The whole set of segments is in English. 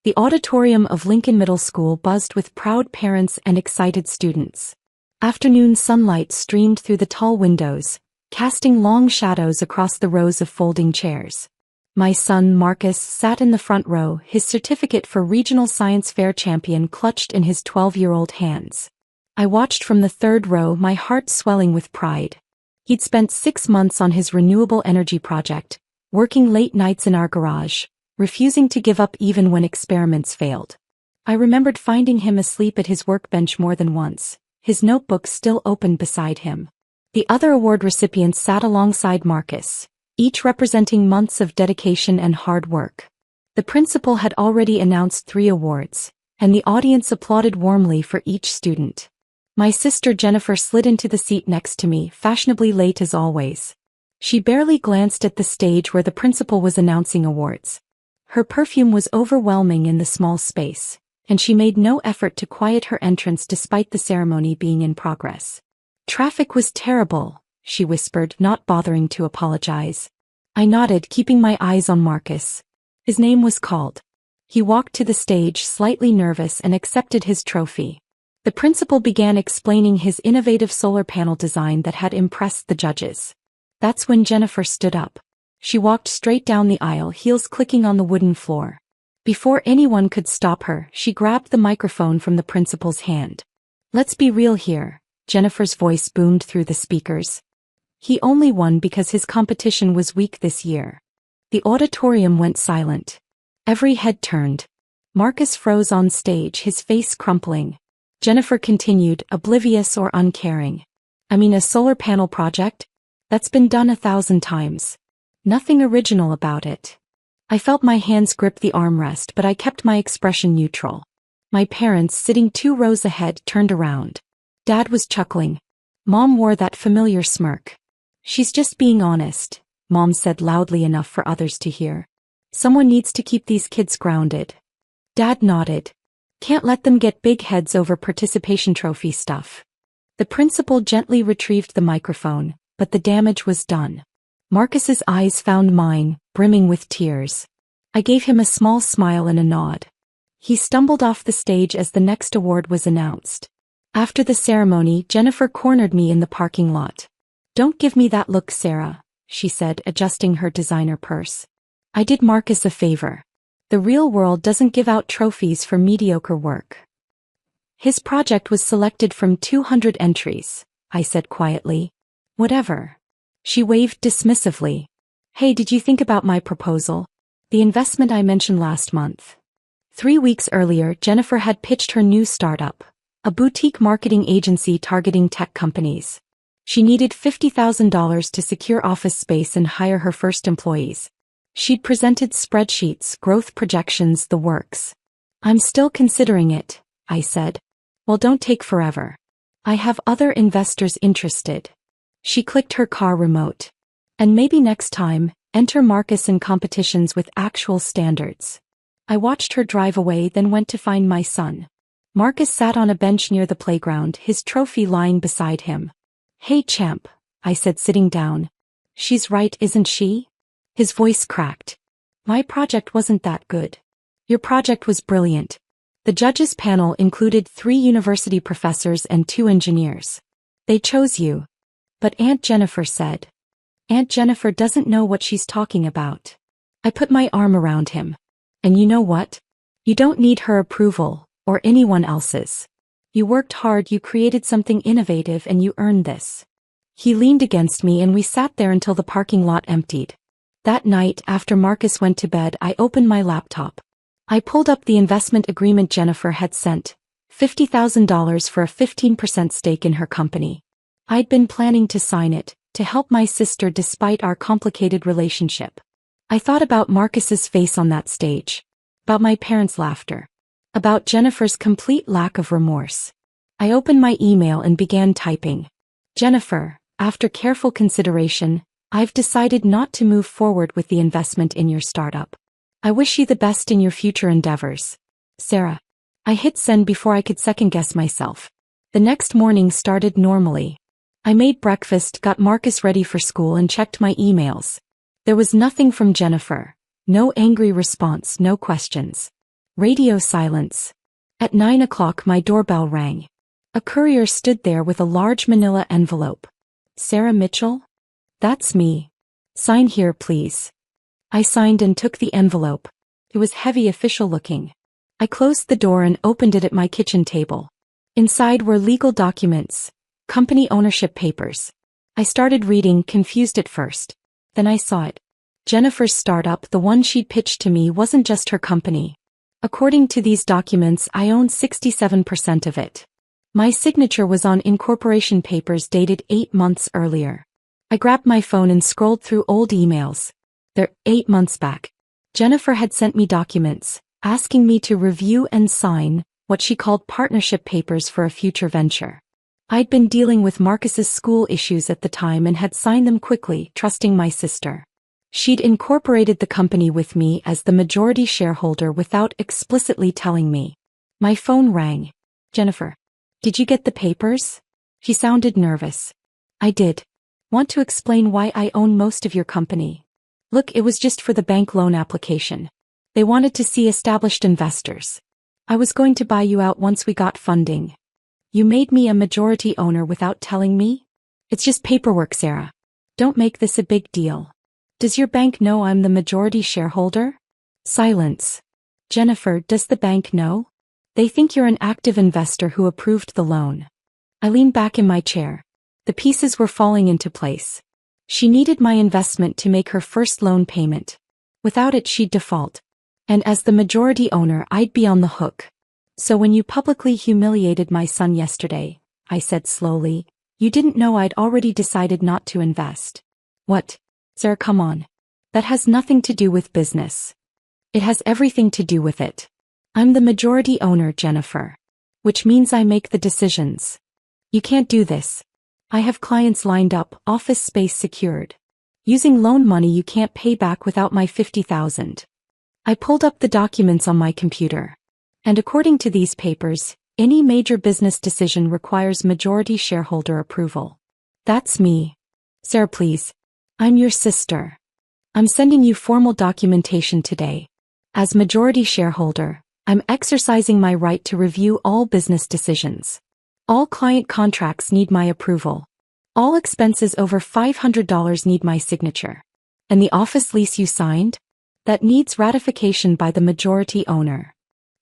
The auditorium of Lincoln Middle School buzzed with proud parents and excited students. Afternoon sunlight streamed through the tall windows, casting long shadows across the rows of folding chairs. My son Marcus sat in the front row, his certificate for Regional Science Fair champion clutched in his 12-year-old hands. I watched from the third row, my heart swelling with pride. He'd spent 6 months on his renewable energy project, working late nights in our garage, refusing to give up even when experiments failed. I remembered finding him asleep at his workbench more than once, his notebook still open beside him. The other award recipients sat alongside Marcus, each representing months of dedication and hard work. The principal had already announced 3 awards, and the audience applauded warmly for each student. My sister Jennifer slid into the seat next to me, fashionably late as always. She barely glanced at the stage where the principal was announcing awards. Her perfume was overwhelming in the small space, and she made no effort to quiet her entrance despite the ceremony being in progress. "Traffic was terrible," she whispered, not bothering to apologize. I nodded, keeping my eyes on Marcus. His name was called. He walked to the stage slightly nervous and accepted his trophy. The principal began explaining his innovative solar panel design that had impressed the judges. That's when Jennifer stood up. She walked straight down the aisle, heels clicking on the wooden floor. Before anyone could stop her, she grabbed the microphone from the principal's hand. "Let's be real here," Jennifer's voice boomed through the speakers. "He only won because his competition was weak this year." The auditorium went silent. Every head turned. Marcus froze on stage, his face crumpling. Jennifer continued, oblivious or uncaring. "I mean, a solar panel project? That's been done 1,000 times. Nothing original about it." I felt my hands grip the armrest, but I kept my expression neutral. My parents, sitting 2 rows ahead, turned around. Dad was chuckling. Mom wore that familiar smirk. "She's just being honest," Mom said loudly enough for others to hear. "Someone needs to keep these kids grounded." Dad nodded. "Can't let them get big heads over participation trophy stuff." The principal gently retrieved the microphone, but the damage was done. Marcus's eyes found mine, brimming with tears. I gave him a small smile and a nod. He stumbled off the stage as the next award was announced. After the ceremony, Jennifer cornered me in the parking lot. "Don't give me that look, Sarah," she said, adjusting her designer purse. "I did Marcus a favor. The real world doesn't give out trophies for mediocre work." "His project was selected from 200 entries," I said quietly. "Whatever." She waved dismissively. "Hey, did you think about my proposal? The investment I mentioned last month." 3 weeks earlier, Jennifer had pitched her new startup, a boutique marketing agency targeting tech companies. She needed $50,000 to secure office space and hire her first employees. She'd presented spreadsheets, growth projections, the works. "I'm still considering it," I said. "Well, don't take forever. I have other investors interested." She clicked her car remote. "And maybe next time, enter Marcus in competitions with actual standards." I watched her drive away, then went to find my son. Marcus sat on a bench near the playground, his trophy lying beside him. "Hey, champ," I said, sitting down. "She's right, isn't she?" His voice cracked. "My project wasn't that good. Your project was brilliant." The judges' panel included 3 university professors and 2 engineers. "They chose you." "But Aunt Jennifer said." "Aunt Jennifer doesn't know what she's talking about." I put my arm around him. "And you know what? You don't need her approval, or anyone else's. You worked hard, you created something innovative, and you earned this." He leaned against me and we sat there until the parking lot emptied. That night, after Marcus went to bed, I opened my laptop. I pulled up the investment agreement Jennifer had sent, $50,000 for a 15% stake in her company. I'd been planning to sign it, to help my sister despite our complicated relationship. I thought about Marcus's face on that stage, about my parents' laughter, about Jennifer's complete lack of remorse. I opened my email and began typing. "Jennifer, after careful consideration, I've decided not to move forward with the investment in your startup. I wish you the best in your future endeavors. Sarah." I hit send before I could second-guess myself. The next morning started normally. I made breakfast, got Marcus ready for school, and checked my emails. There was nothing from Jennifer. No angry response, no questions. Radio silence. At 9 o'clock my doorbell rang. A courier stood there with a large manila envelope. Sarah Mitchell? That's me. Sign here, please. I signed and took the envelope. It was heavy, official looking. I closed the door and opened it at my kitchen table. Inside were legal documents, company ownership papers. I started reading, confused at first. Then I saw it. Jennifer's startup, the one she'd pitched to me, wasn't just her company. According to these documents, I owned 67% of it. My signature was on incorporation papers dated 8 months earlier. I grabbed my phone and scrolled through old emails. They're 8 months back. Jennifer had sent me documents, asking me to review and sign what she called partnership papers for a future venture. I'd been dealing with Marcus's school issues at the time and had signed them quickly, trusting my sister. She'd incorporated the company with me as the majority shareholder without explicitly telling me. My phone rang. Jennifer, did you get the papers? She sounded nervous. I did. Want to explain why I own most of your company? Look, it was just for the bank loan application. They wanted to see established investors. I was going to buy you out once we got funding. You made me a majority owner without telling me? It's just paperwork, Sarah. Don't make this a big deal. Does your bank know I'm the majority shareholder? Silence. Jennifer, does the bank know? They think you're an active investor who approved the loan. I leaned back in my chair. The pieces were falling into place. She needed my investment to make her first loan payment. Without it, she'd default. And as the majority owner, I'd be on the hook. So when you publicly humiliated my son yesterday, I said slowly, you didn't know I'd already decided not to invest. What? Sarah, come on. That has nothing to do with business. It has everything to do with it. I'm the majority owner, Jennifer. Which means I make the decisions. You can't do this. I have clients lined up, office space secured. Using loan money you can't pay back without my $50,000. I pulled up the documents on my computer. And according to these papers, any major business decision requires majority shareholder approval. That's me. Sarah, please. I'm your sister. I'm sending you formal documentation today. As majority shareholder, I'm exercising my right to review all business decisions. All client contracts need my approval. All expenses over $500 need my signature. And the office lease you signed? That needs ratification by the majority owner.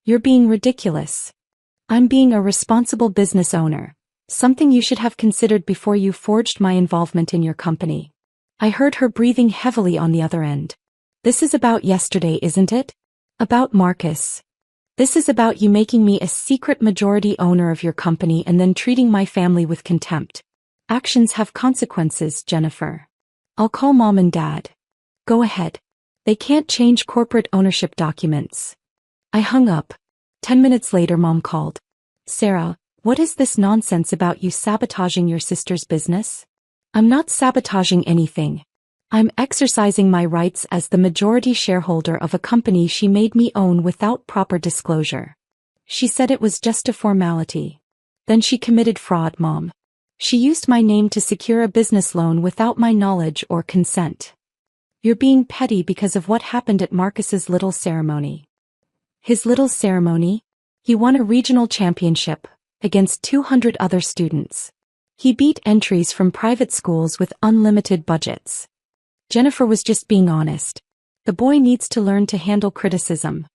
You're being ridiculous. I'm being a responsible business owner, something you should have considered before you forged my involvement in your company. I heard her breathing heavily on the other end. This is about yesterday, isn't it? About Marcus. This is about you making me a secret majority owner of your company and then treating my family with contempt. Actions have consequences, Jennifer. I'll call Mom and Dad. Go ahead. They can't change corporate ownership documents. I hung up. 10 minutes later, Mom called. Sarah, what is this nonsense about you sabotaging your sister's business? I'm not sabotaging anything. I'm exercising my rights as the majority shareholder of a company she made me own without proper disclosure. She said it was just a formality. Then she committed fraud, Mom. She used my name to secure a business loan without my knowledge or consent. You're being petty because of what happened at Marcus's little ceremony. His little ceremony? He won a regional championship against 200 other students. He beat entries from private schools with unlimited budgets. Jennifer was just being honest. The boy needs to learn to handle criticism.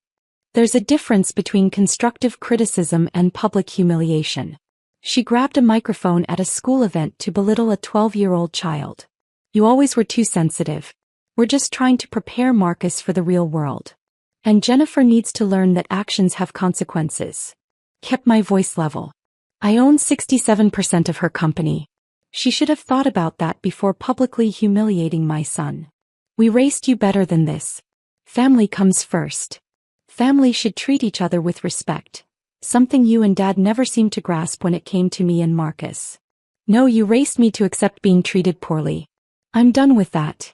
There's a difference between constructive criticism and public humiliation. She grabbed a microphone at a school event to belittle a 12-year-old child. You always were too sensitive. We're just trying to prepare Marcus for the real world. And Jennifer needs to learn that actions have consequences. Kept my voice level. I own 67% of her company. She should have thought about that before publicly humiliating my son. We raised you better than this. Family comes first. Family should treat each other with respect. Something you and Dad never seemed to grasp when it came to me and Marcus. No, you raised me to accept being treated poorly. I'm done with that.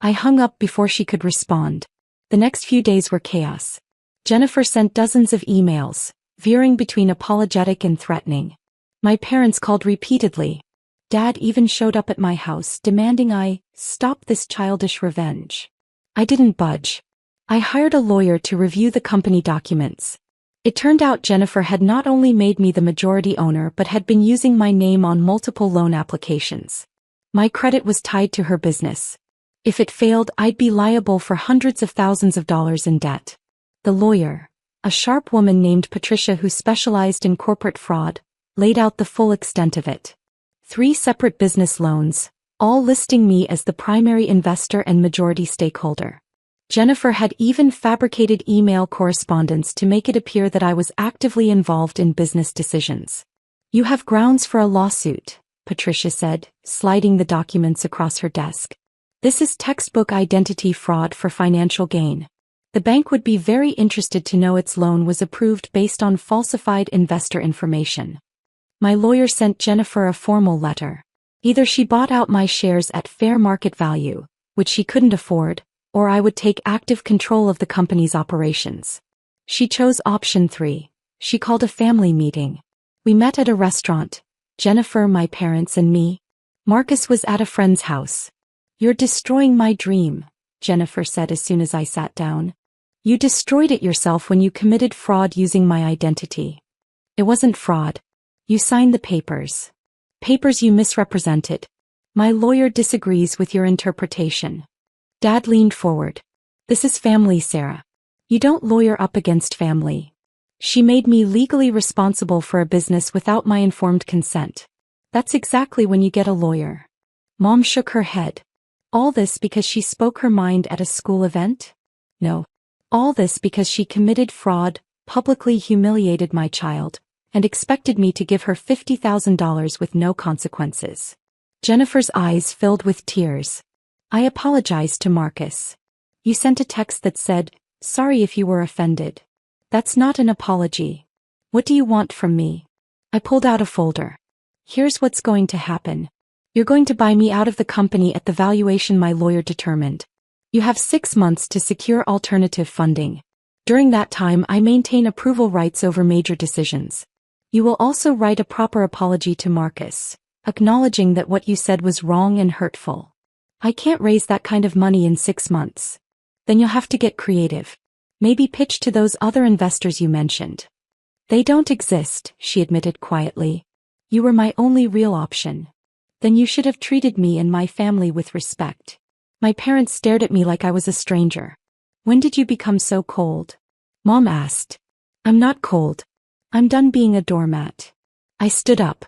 I hung up before she could respond. The next few days were chaos. Jennifer sent dozens of emails, veering between apologetic and threatening. My parents called repeatedly. Dad even showed up at my house demanding I stop this childish revenge. I didn't budge. I hired a lawyer to review the company documents. It turned out Jennifer had not only made me the majority owner but had been using my name on multiple loan applications. My credit was tied to her business. If it failed, I'd be liable for hundreds of thousands of dollars in debt. The lawyer, a sharp woman named Patricia who specialized in corporate fraud, laid out the full extent of it. 3 separate business loans, all listing me as the primary investor and majority stakeholder. Jennifer had even fabricated email correspondence to make it appear that I was actively involved in business decisions. You have grounds for a lawsuit, Patricia said, sliding the documents across her desk. This is textbook identity fraud for financial gain. The bank would be very interested to know its loan was approved based on falsified investor information. My lawyer sent Jennifer a formal letter. Either she bought out my shares at fair market value, which she couldn't afford, or I would take active control of the company's operations. She chose option 3. She called a family meeting. We met at a restaurant, Jennifer, my parents, and me. Marcus was at a friend's house. You're destroying my dream, Jennifer said as soon as I sat down. You destroyed it yourself when you committed fraud using my identity. It wasn't fraud. You signed the papers. Papers you misrepresented. My lawyer disagrees with your interpretation. Dad leaned forward. This is family, Sarah. You don't lawyer up against family. She made me legally responsible for a business without my informed consent. That's exactly when you get a lawyer. Mom shook her head. All this because she spoke her mind at a school event? No. All this because she committed fraud, publicly humiliated my child, and expected me to give her $50,000 with no consequences. Jennifer's eyes filled with tears. I apologized to Marcus. You sent a text that said, "Sorry if you were offended." That's not an apology. What do you want from me? I pulled out a folder. Here's what's going to happen. You're going to buy me out of the company at the valuation my lawyer determined. You have 6 months to secure alternative funding. During that time, I maintain approval rights over major decisions. You will also write a proper apology to Marcus, acknowledging that what you said was wrong and hurtful. I can't raise that kind of money in 6 months. Then you'll have to get creative. Maybe pitch to those other investors you mentioned. They don't exist, she admitted quietly. You were my only real option. Then you should have treated me and my family with respect. My parents stared at me like I was a stranger. When did you become so cold? Mom asked. I'm not cold. I'm done being a doormat. I stood up.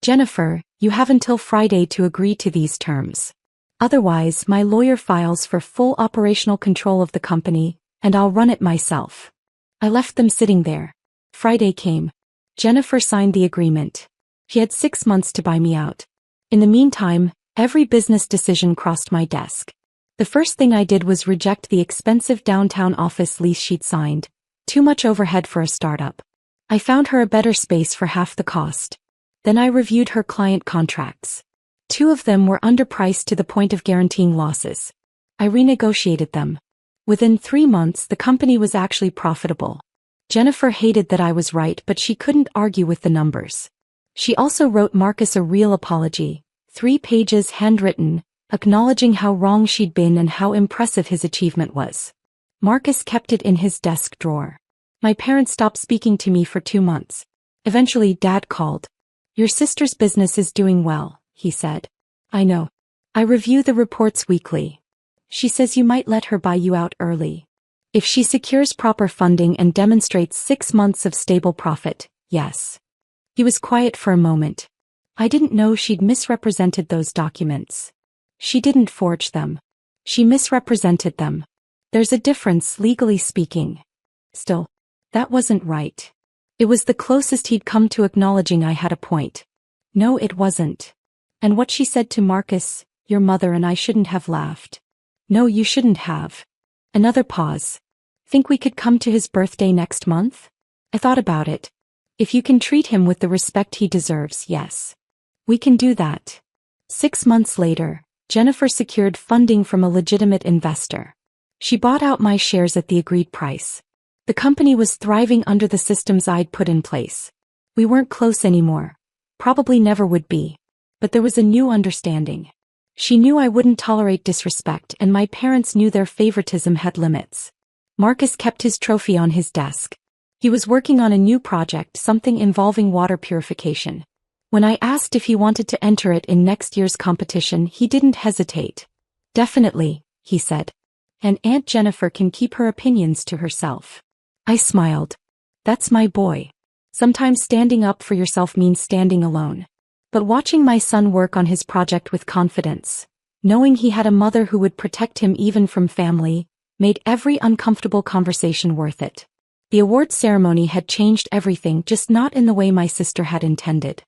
Jennifer, you have until Friday to agree to these terms. Otherwise, my lawyer files for full operational control of the company, and I'll run it myself. I left them sitting there. Friday came. Jennifer signed the agreement. She had 6 months to buy me out. In the meantime, every business decision crossed my desk. The first thing I did was reject the expensive downtown office lease she'd signed. Too much overhead for a startup. I found her a better space for half the cost. Then I reviewed her client contracts. 2 of them were underpriced to the point of guaranteeing losses. I renegotiated them. Within 3 months, the company was actually profitable. Jennifer hated that I was right, but she couldn't argue with the numbers. She also wrote Marcus a real apology, 3 pages handwritten, acknowledging how wrong she'd been and how impressive his achievement was. Marcus kept it in his desk drawer. My parents stopped speaking to me for 2 months. Eventually, Dad called. Your sister's business is doing well, he said. I know. I review the reports weekly. She says you might let her buy you out early. If she secures proper funding and demonstrates 6 months of stable profit, yes. He was quiet for a moment. I didn't know she'd misrepresented those documents. She didn't forge them. She misrepresented them. There's a difference, legally speaking. Still, that wasn't right. It was the closest he'd come to acknowledging I had a point. No, it wasn't. And what she said to Marcus, your mother and I shouldn't have laughed. No, you shouldn't have. Another pause. Think we could come to his birthday next month? I thought about it. If you can treat him with the respect he deserves, yes. We can do that. 6 months later, Jennifer secured funding from a legitimate investor. She bought out my shares at the agreed price. The company was thriving under the systems I'd put in place. We weren't close anymore. Probably never would be. But there was a new understanding. She knew I wouldn't tolerate disrespect, and my parents knew their favoritism had limits. Marcus kept his trophy on his desk. He was working on a new project, something involving water purification. When I asked if he wanted to enter it in next year's competition, he didn't hesitate. Definitely, he said. And Aunt Jennifer can keep her opinions to herself. I smiled. That's my boy. Sometimes standing up for yourself means standing alone. But watching my son work on his project with confidence, knowing he had a mother who would protect him even from family, made every uncomfortable conversation worth it. The award ceremony had changed everything, just not in the way my sister had intended.